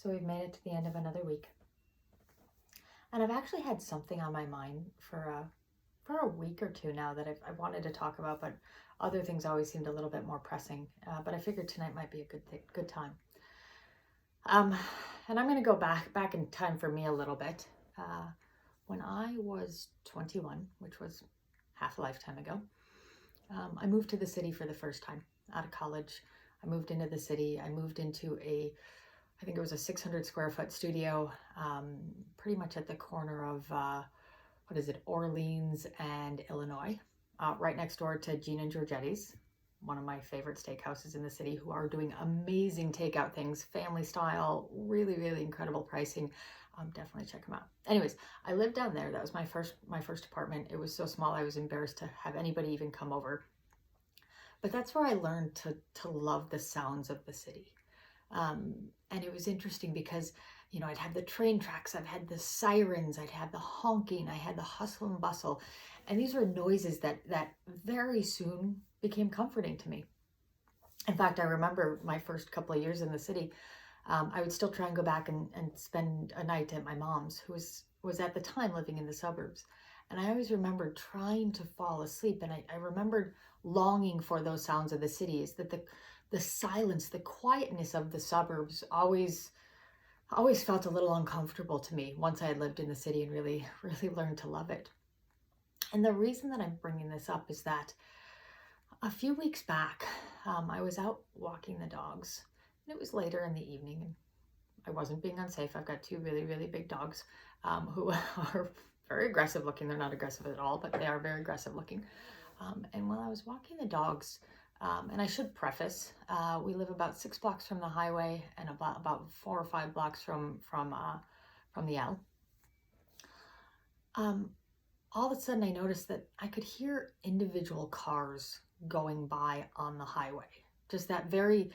So we've made it to the end of another week. And I've actually had something on my mind for a week or two now that I wanted to talk about, but other things always seemed a little bit more pressing. But I figured tonight might be a good time. And I'm going to go back in time for me a little bit. When I was 21, which was half a lifetime ago, I moved to the city for the first time out of college. I moved into the city. I moved into I think it was a 600 square foot studio, pretty much at the corner of, Orleans and Illinois, right next door to Gene and Georgetti's, one of my favorite steakhouses in the city, who are doing amazing takeout things, family style, really, really incredible pricing. Definitely check them out. Anyways, I lived down there. That was my first apartment. It was so small I was embarrassed to have anybody even come over. But that's where I learned to love the sounds of the city. And it was interesting because, I'd had the train tracks, I've had the sirens, I'd had the honking, I had the hustle and bustle. And these were noises that very soon became comforting to me. In fact, I remember my first couple of years in the city, I would still try and go back and spend a night at my mom's, who was at the time living in the suburbs. And I always remembered trying to fall asleep. And I remembered longing for those sounds of the city, is that the silence, the quietness of the suburbs always felt a little uncomfortable to me once I had lived in the city and really, really learned to love it. And the reason that I'm bringing this up is that a few weeks back, I was out walking the dogs, and it was later in the evening, and I wasn't being unsafe. I've got two really, really big dogs who are very aggressive looking. They're not aggressive at all, but they are very aggressive looking. And while I was walking the dogs, and I should preface, we live about 6 blocks from the highway and about 4 or 5 blocks from the L. All of a sudden I noticed that I could hear individual cars going by on the highway. Just that very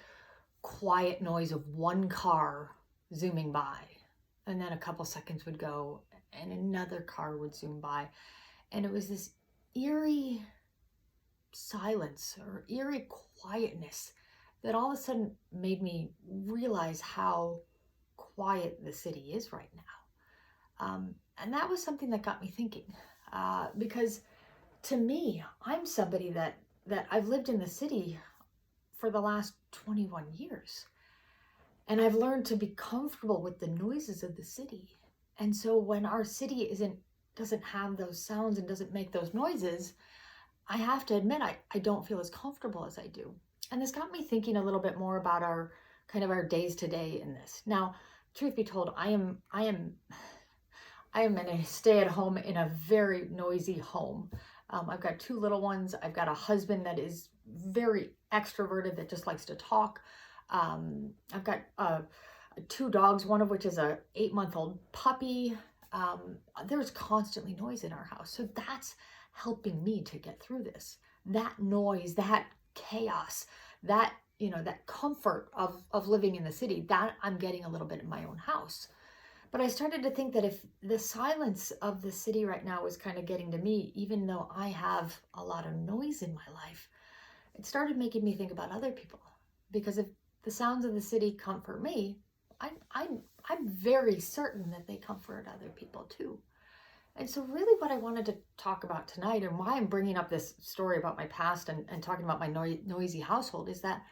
quiet noise of one car zooming by. And then a couple seconds would go and another car would zoom by. And it was this eerie silence or eerie quietness that all of a sudden made me realize how quiet the city is right now. And that was something that got me thinking, because to me, I'm somebody that I've lived in the city for the last 21 years. And I've learned to be comfortable with the noises of the city. And so when our city doesn't have those sounds and doesn't make those noises, I have to admit, I don't feel as comfortable as I do. And this got me thinking a little bit more about our days to day in this. Now, truth be told, I am in a stay at home in a very noisy home. I've got 2 little ones. I've got a husband that is very extroverted, that just likes to talk. I've got 2 dogs, one of which is a 8-month-old puppy. There's constantly noise in our house. So that's helping me to get through this. That noise, that chaos, that comfort of living in the city, that I'm getting a little bit in my own house. But I started to think that if the silence of the city right now was kind of getting to me, even though I have a lot of noise in my life, it started making me think about other people. Because if the sounds of the city comfort me, I'm very certain that they comfort other people too. And so really what I wanted to talk about tonight, and why I'm bringing up this story about my past and talking about my noisy household, is that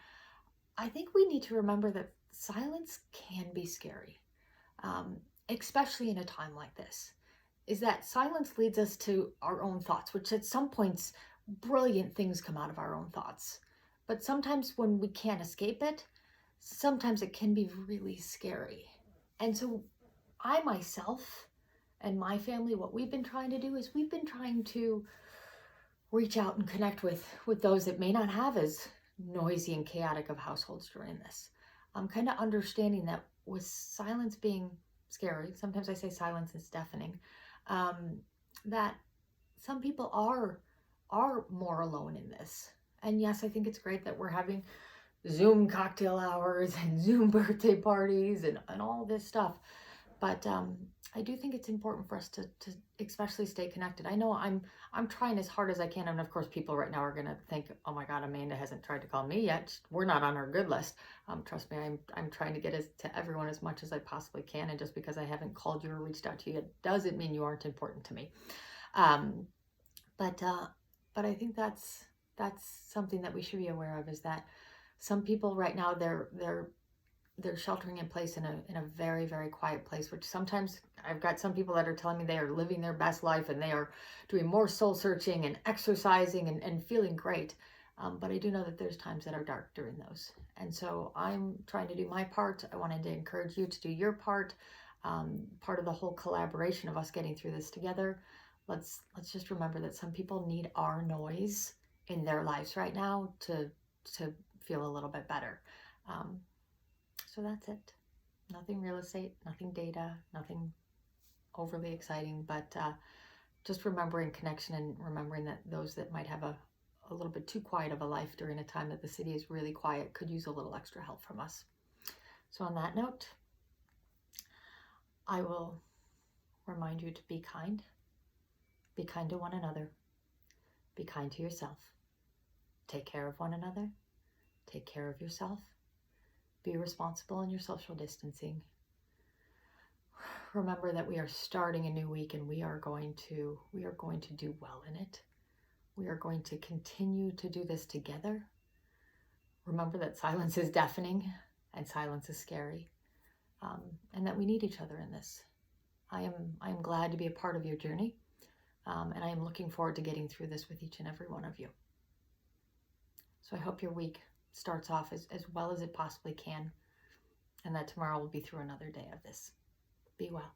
I think we need to remember that silence can be scary, especially in a time like this. Is that silence leads us to our own thoughts, which at some points, brilliant things come out of our own thoughts. But sometimes when we can't escape it, sometimes it can be really scary. And so I myself and my family, what we've been trying to do is we've been trying to reach out and connect with those that may not have as noisy and chaotic of households during this. I'm kind of understanding that with silence being scary, sometimes I say silence is deafening, that some people are more alone in this. And yes, I think it's great that we're having Zoom cocktail hours and Zoom birthday parties and all this stuff. But I do think it's important for us to especially stay connected. I know I'm trying as hard as I can, and of course people right now are going to think, oh my God, Amanda hasn't tried to call me yet. We're not on our good list. Trust me, I'm trying to get to everyone as much as I possibly can, and just because I haven't called you or reached out to you, it doesn't mean you aren't important to me. Um, but I think that's something that we should be aware of, is that some people right now, they're sheltering in place in a very, very quiet place, which sometimes I've got some people that are telling me they are living their best life and they are doing more soul searching and exercising and feeling great. But I do know that there's times that are dark during those. And so I'm trying to do my part. I wanted to encourage you to do your part. Part of the whole collaboration of us getting through this together. Let's just remember that some people need our noise in their lives right now to feel a little bit better. So that's it. Nothing real estate, nothing data, nothing overly exciting, but just remembering connection and remembering that those that might have a little bit too quiet of a life during a time that the city is really quiet could use a little extra help from us. So on that note, I will remind you to be kind. Be kind to one another. Be kind to yourself. Take care of one another. Take care of yourself. Be responsible in your social distancing. Remember that we are starting a new week, and we are going to do well in it. We are going to continue to do this together. Remember that silence is deafening and silence is scary, and that we need each other in this. I am glad to be a part of your journey, and I am looking forward to getting through this with each and every one of you. So I hope your week starts off as well as it possibly can, and that tomorrow will be through another day of this. Be well.